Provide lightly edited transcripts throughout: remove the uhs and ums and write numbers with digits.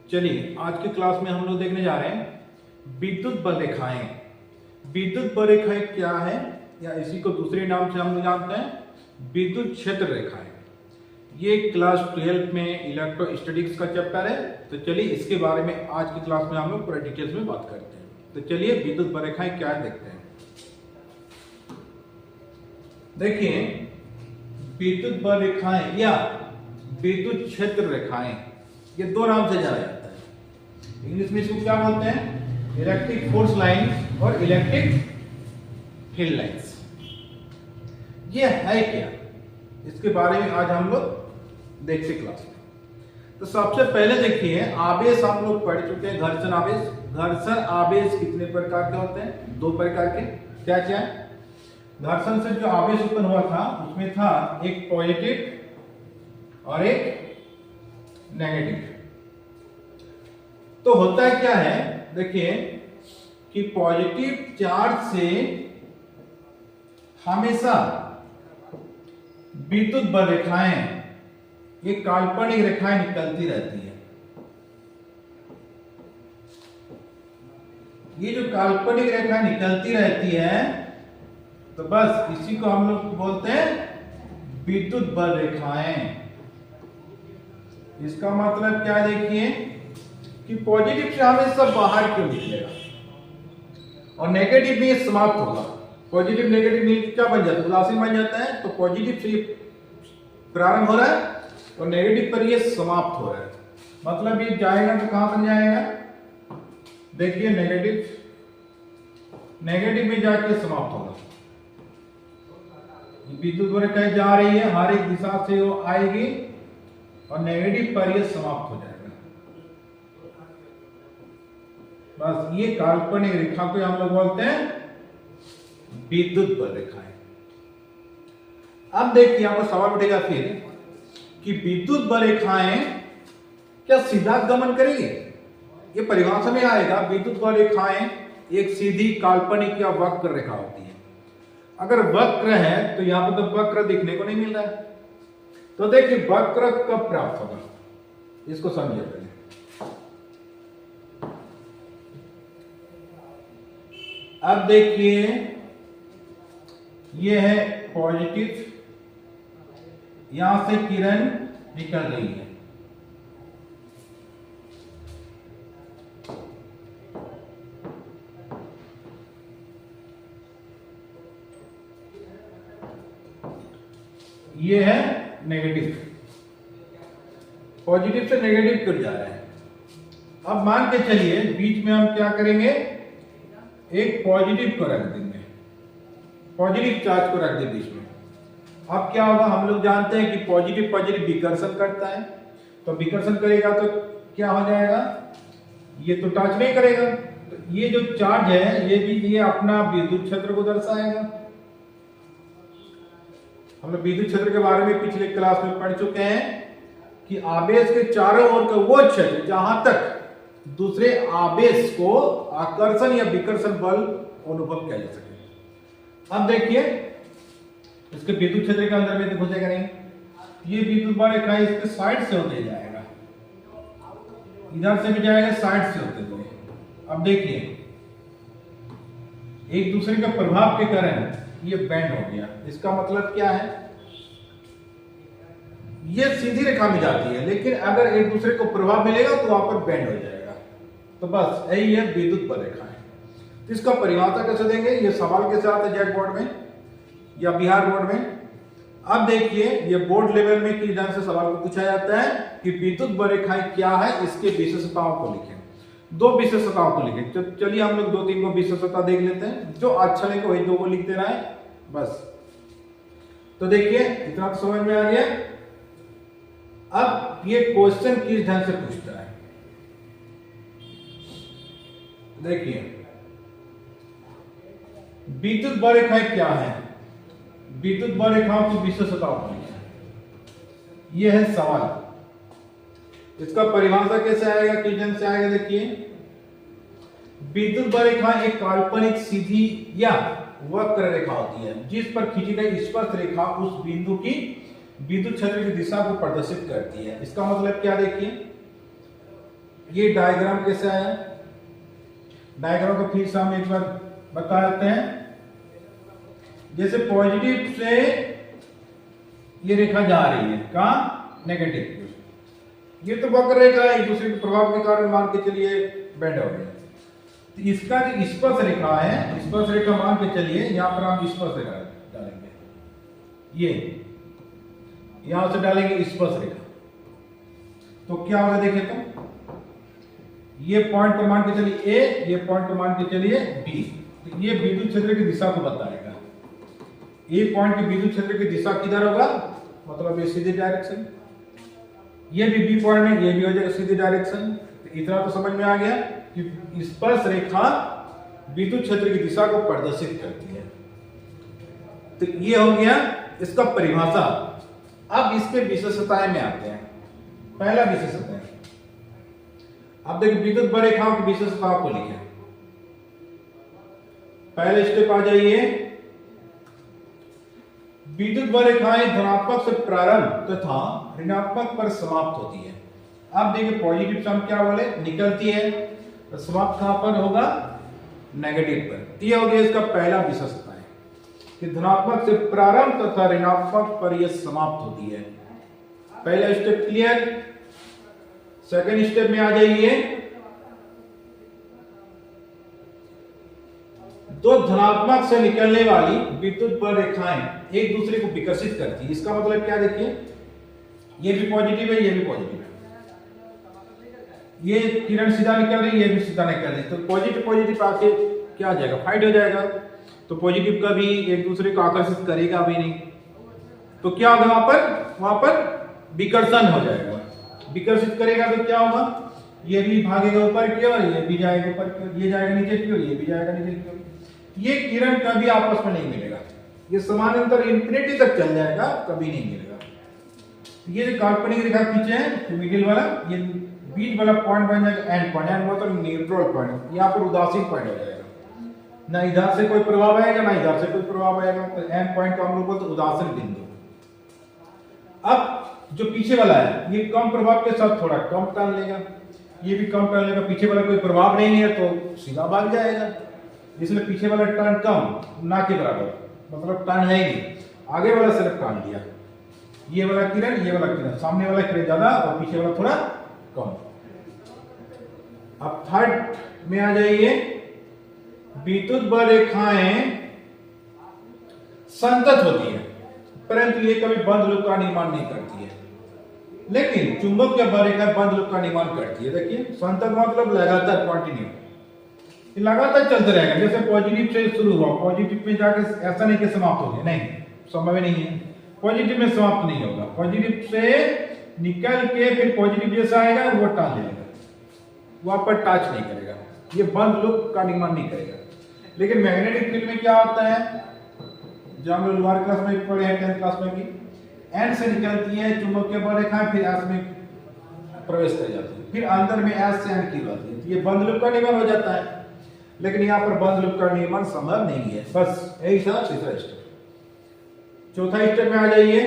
चलिए आज की क्लास में हम लोग देखने जा रहे हैं विद्युत बल रेखाएं। विद्युत बल रेखाएं क्या है या इसी को दूसरे नाम से हम लोग जानते हैं विद्युत क्षेत्र रेखाएं। ये क्लास 12 में इलेक्ट्रोस्टैटिक्स का चैप्टर है। तो चलिए इसके बारे में आज की क्लास में हम लोग पूरा डिटेल्स में बात करते हैं। तो चलिए विद्युत बल रेखाएं क्या है देखते हैं। देखिए विद्युत बल रेखाएं या विद्युत क्षेत्र रेखाएं ये दो नाम से जाना जाता है। इंग्लिश में इसको क्या बोलते हैं? इलेक्ट्रिक फोर्स लाइंस और इलेक्ट्रिक फील्ड लाइंस। ये है क्या, इसके बारे में आज हम लोग देखते क्लास में। तो सबसे पहले देखिए आवेश हम लोग पढ़ चुके हैं, घर्षण आवेश। घर्षण आवेश कितने प्रकार के होते हैं? दो प्रकार के। क्या क्या? घर्षण से जो आवेश उत्पन्न हुआ था उसमें था एक पॉजिटिव और एक नेगेटिव। तो होता क्या है, देखिए कि पॉजिटिव चार्ज से हमेशा विद्युत बल रेखाएं, ये काल्पनिक रेखाएं निकलती रहती है। ये जो काल्पनिक रेखाएं निकलती रहती है तो बस इसी को हम लोग बोलते हैं विद्युत बल रेखाएं। इसका मतलब क्या, देखिए कि पॉजिटिव से हमेशा बाहर क्यों निकलेगा और नेगेटिव में समाप्त होगा। पॉजिटिव नेगेटिव में क्या बन जाता है? उदासीन बन जाता है। तो पॉजिटिव से प्रारंभ हो रहा है और नेगेटिव पर ये समाप्त हो रहा है। मतलब ये जाएगा तो कहां बन जाएगा? देखिए नेगेटिव में जाके समाप्त होगा। विद्युत बल रेखाएं जा रही है, हर एक दिशा से वो आएगी और नेगेटिव पर ये समाप्त हो जाएगा। बस ये काल्पनिक रेखा को हम लोग बोलते हैं विद्युत बल रेखाएं। अब देखिए यहां पर सवाल उठेगा फिर कि विद्युत बल रेखाएं क्या सीधा गमन करेंगे? ये परिभाषा में आएगा विद्युत बल रेखाएं एक सीधी काल्पनिक या वक्र रेखा होती है। अगर वक्र है तो यहां पर तो वक्र दिखने को नहीं मिल रहा है। तो देखिए वक्र कब प्राप्त होगा, इसको समझिए पहले। अब देखिए ये है पॉजिटिव, यहां से किरण निकल रही है। ये है नेगेटिव, पॉजिटिव से नेगेटिव कर जा रहा है। अब मान के चलिए बीच में हम क्या करेंगे, एक पॉजिटिव को रख देंगे, पॉजिटिव चार्ज को रख दे बीच में। अब क्या होगा, हम लोग जानते हैं कि पॉजिटिव पॉजिटिव विकर्षण करता है। तो विकर्षण करेगा तो क्या हो जाएगा, ये तो टच नहीं करेगा। तो ये जो चार्ज है ये भी ये अपना विद्युत क्षेत्र को दर्शाएगा। हम लोग विद्युत क्षेत्र के बारे में पिछले क्लास में पढ़ चुके हैं कि आवेश के चारों ओर का वो क्षेत्र जहां तक दूसरे आवेश को आकर्षण या विकर्षण बल अनुभव किया जा सके। अब देखिए इसके विद्युत क्षेत्र के अंदर में तो घुसेगा नहीं, ये विद्युत बल रेखा इसके साइड से होते जाएगा, इधर से भी जाएगा, साइड से होते हुए। अब देखिए एक दूसरे के प्रभाव के कारण ये बैंड हो गया। इसका मतलब क्या है, ये सीधी रेखा में जाती है लेकिन अगर एक दूसरे को प्रभाव मिलेगा तो वहां पर बैंड हो जाएगा। तो बस यही है विद्युत बल रेखाएं। तो इसका परिभाषा कैसे देंगे, ये सवाल के साथ है जेट बोर्ड में या बिहार बोर्ड में। अब देखिए ये बोर्ड लेवल में किस ढंग से सवाल को पूछा जाता है कि विद्युत बल रेखाएं क्या है, इसके विशेषताओं को लिखें। दो विशेषताओं को लिखें। तो चलिए हम लोग दो तीन को विशेषता देख लेते हैं, जो अच्छा लगे वही दो को लिख देना है बस। तो देखिए इतना तो समझ में आ गया। अब ये क्वेश्चन किस ढंग से पूछता है, देखिए विद्युत बल रेखाएं क्या है, विद्युत बल रेखाओं की विशेषताओं को लिखें। यह है सवाल। इसका परिभाषा कैसे आएगा, किस ढंग से आएगा? देखिए विद्युत बल रेखा एक काल्पनिक सीधी या वक्र रेखा होती है जिस पर खींची गई स्पर्श रेखा उस बिंदु की विद्युत क्षेत्र की दिशा को प्रदर्शित करती है। इसका मतलब क्या, देखिए ये डायग्राम कैसे आया, डायग्राम को फिर से हम एक बार बता देते हैं। जैसे पॉजिटिव से ये रेखा जा रही है, कहाँ, नेगेटिव, ये तो वक्र रेखा है, एक दूसरे के प्रभाव के कारण मान के चलिए बेंड हो गया। तो इसका जो स्पर्श रेखा है, स्पर्श रेखा मान के चलिए यहां पर हम स्पर्श रेखा डालेंगे, ये यहां से डालेंगे स्पर्श रेखा, तो क्या होगा देखें तो, ये पॉइंट को मान के चलिए ए, ये पॉइंट को मान के चलिए बी, तो ये विद्युत क्षेत्र की दिशा को बताएगा। ए पॉइंट की विद्युत क्षेत्र की दिशा किधर होगा, मतलब ये सीधी डायरेक्शन, ये भी बी पॉइंट में, ये भी हो जाएगा सीधी डायरेक्शन। तो इतना तो समझ में आ गया कि स्पर्श रेखा विद्युत क्षेत्र की दिशा को प्रदर्शित करती है। तो ये हो गया इसका परिभाषा। अब इसके विशेषताएं में आते हैं। पहला विशेषता, अब देखिए विद्युत बल रेखाओं की विशेषताओं को लिखें। पहले स्टेप आ जाइए, विद्युत बल रेखाएं धनात्मक से प्रारंभ तथा ऋणात्मक पर समाप्त होती है। अब देखिए पॉजिटिव से हम क्या बोले, निकलती है, तो समाप्त कहां पर होगा, नेगेटिव पर। यह हो गया इसका पहला विशेषता है कि धनात्मक से प्रारंभ तथा ऋणात्मक पर यह समाप्त होती है। पहला स्टेप क्लियर। सेकंड स्टेप में आ जाइए, दो धनात्मक से निकलने वाली विद्युत बल रेखाएं एक दूसरे को विकर्षित करती है। इसका मतलब क्या, देखिए ये भी पॉजिटिव है, ये भी पॉजिटिव है, ये किरण सीधा निकल रही है, ये भी सीधा निकल रही है, तो पॉजिटिव पॉजिटिव आके क्या आ जाएगा, फाइट हो जाएगा। तो पॉजिटिव कभी एक दूसरे को आकर्षित करेगा भी नहीं, तो क्या होगा, वहां पर विकर्षण हो जाएगा। विकर्षित करेगा तो क्या होगा, ये भी भागेगा ऊपर की ओर, ये भी जाएगा ऊपर की ओर, ये जाएगा नीचे की ओर, ये भी जाएगा नीचे की ओर। ये किरण कभी आपस में नहीं मिलेगा, ये समानांतर इंफिनिटी तक चल जाएगा, कभी नहीं मिलेगा। ये जो काल्पनिक रेखा खींचे हैं, मिडिल वाला, ये बीच वाला पॉइंट बन जाएगा एंड पॉइंट, एंड मतलब न्यूट्रल पॉइंट, यहाँ पर उदासीन पॉइंट हो जाएगा, ना इधर से कोई प्रभाव आएगा ना इधर से कोई प्रभाव आएगा, तो एंड पॉइंट को हम लोग बोलते हैं उदासीन बिंदु। अब जो पीछे वाला है, ये कम प्रभाव के साथ थोड़ा कम टर्न लेगा, ये भी कम टर्न लेगा, पीछे वाला कोई प्रभाव नहीं है तो सीधा भाग जाएगा, इसलिए पीछे वाला टर्न कम, ना के बराबर, मतलब टर्न है ही नहीं, आगे वाला सिर्फ टर्न लिया। ये वाला किरण, ये वाला किरण, सामने वाला किरण ज्यादा और पीछे वाला थोड़ा कम। अब थर्ड में आ जाइए, विद्युत बल रेखाएं संतत होती है, परंतु ये कभी बंद लूप का निर्माण नहीं करती है, लेकिन चुंबकीय बल रेखाएं बंद लूप का निर्माण करती है। देखिए संतत मतलब लगातार, कंटिन्यू, लगातार चलते रहेगा। जैसे पॉजिटिव से शुरू हुआ, पॉजिटिव में जाकर ऐसा नहीं कि समाप्त हो गया, नहीं, संभव ही नहीं है, पॉजिटिव में समाप्त नहीं होगा। पॉजिटिव से निकल के फिर पॉजिटिव जैसा आएगा वो टाल देगा, वहां पर टच नहीं करेगा, ये बंद लूप का निर्माण नहीं करेगा। लेकिन मैग्नेटिक फील्ड में क्या होता है, जो हम लोग लोअर क्लास में पढ़े हैं, 10th क्लास में भी, एन से निकलती है चुंबकीय बल रेखाएं, फिर एस में प्रवेश कर जाती है, फिर अंदर में एस से एन की जाती है, तो ये बंद लूप का निर्माण हो जाता है। लेकिन यहाँ पर बंद लूप का निर्माण संभव नहीं है। बस यही था तीसरा स्टेप। चौथा स्टेप में आ जाइए,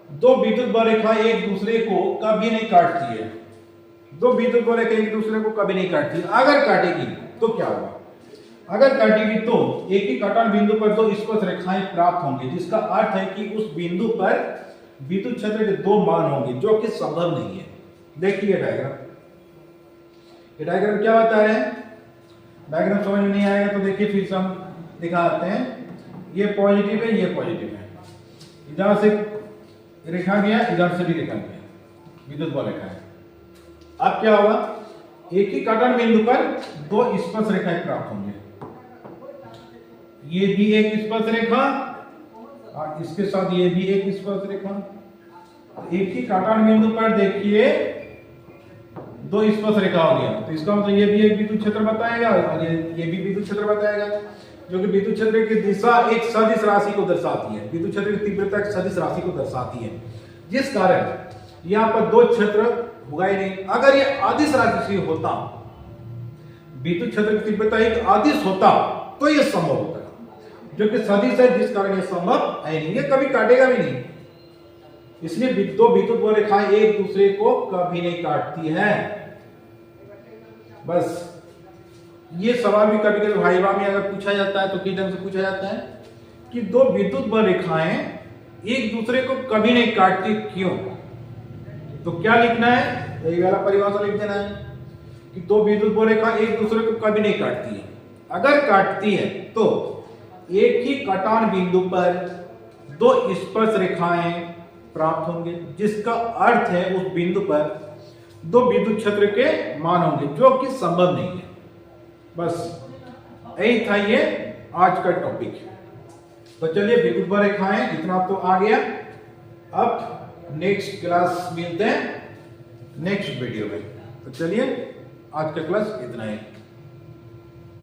दो विद्युत बल रेखाएं एक दूसरे को कभी नहीं काटती है, दो विद्युत बल रेखाएं एक दूसरे को कभी नहीं काटती। अगर काटेगी तो क्या होगा, अगर काटेगी तो एक ही कटान बिंदु पर दो स्पर्श रेखाएं प्राप्त होंगी, जिसका अर्थ है कि उस बिंदु पर विद्युत क्षेत्र के दो मान होंगे, जो कि संभव नहीं है। देखिए डायग्राम, ये डायग्राम क्या बता रहे हैं, डायग्राम समझ में नहीं आएगा तो देखिए फिर से हम दिखाते हैं। ये पॉजिटिव है, ये पॉजिटिव है, इधर से रेखा गया, इधर से भी रेखा गया, विद्युत बल रेखा है। अब क्या होगा, एक ही कटान बिंदु पर दो स्पर्श रेखाएं प्राप्त होंगे, ये भी एक स्पर्श रेखा और इसके साथ ये भी एक स्पर्श रेखा। एक ही काटान बिंदु पर देखिए दो स्पर्श रेखा हो गया, तो इसका मतलब ये भी एक विद्युत क्षेत्र बताएगा और ये भी विद्युत क्षेत्र बताएगा, जो कि विद्युत क्षेत्र की दिशा एक सदिश राशि को दर्शाती है, विद्युत क्षेत्र की तीव्रता एक सदिश राशि को दर्शाती है, जिस कारण यहाँ पर दो क्षेत्र होगा ही नहीं। अगर ये अदिश राशि होता, विद्युत क्षेत्र की तीव्रता एक अदिश होता तो ये संभव होता है, जो कि सदिश है, जिस कारण ये संभव है नहीं, ये कभी काटेगा भी नहीं। इसलिए दो विद्युत रेखाएं एक दूसरे को कभी नहीं काटती हैं। बस ये सवाल भी कभी कभी वाइवा में अगर पूछा जाता है तो किस ढंग से पूछा जाता है कि दो विद्युत रेखाएं एक दूसरे को कभी नहीं काटती, क्यों? तो क्या लिखना है, यही वाला परिभाषा लिख देना है कि दो विद्युत रेखा एक दूसरे को कभी नहीं काटती है। अगर काटती है तो एक ही कटान बिंदु पर दो स्पर्श रेखाएं प्राप्त होंगे, जिसका अर्थ है उस बिंदु पर दो विद्युत क्षेत्र के मान होंगे, जो कि संभव नहीं है। बस यही था ये आज का टॉपिक। तो चलिए विद्युत रेखाएं इतना तो आ गया। अब नेक्स्ट क्लास मिलते हैं नेक्स्ट वीडियो में। तो चलिए आज का क्लास इतना ही।